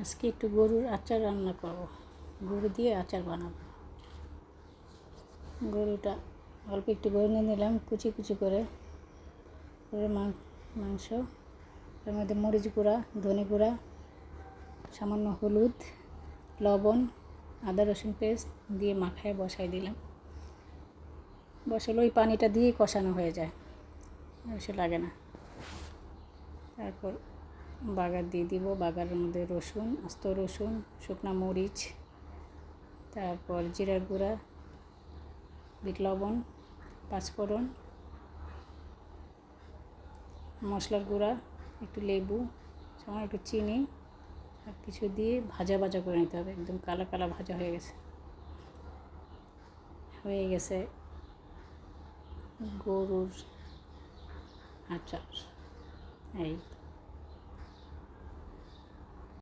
আজকে একটু গরুর আচার রান্না করব, গরু দিয়ে আচার বানাবো। গরুটা অল্প একটু গরু নিয়ে নিলাম, কুচি কুচি করে গরুর মাংস, এর মধ্যে মরিচ গুঁড়া, ধনে গুঁড়া, সামান্য হলুদ, লবণ, আদা রসুন পেস্ট দিয়ে মাখায় বসাই দিলাম। বসালে ওই পানিটা দিয়েই কষানো হয়ে যায়, বেশি লাগে না। তারপর বাগার দিয়ে দিব, বাগারের মধ্যে রসুন, আস্ত রসুন, শুকনা মরিচ, তারপর জিরার গুঁড়া, বিট লবণ, পাঁচফোড়ন, মশলার গুঁড়া, একটু লেবু, সামান্য একটু চিনি, সব কিছু দিয়ে ভাজা ভাজা করে নিতে হবে। একদম কালা কালা ভাজা হয়ে গেছে গরুর আচার। এই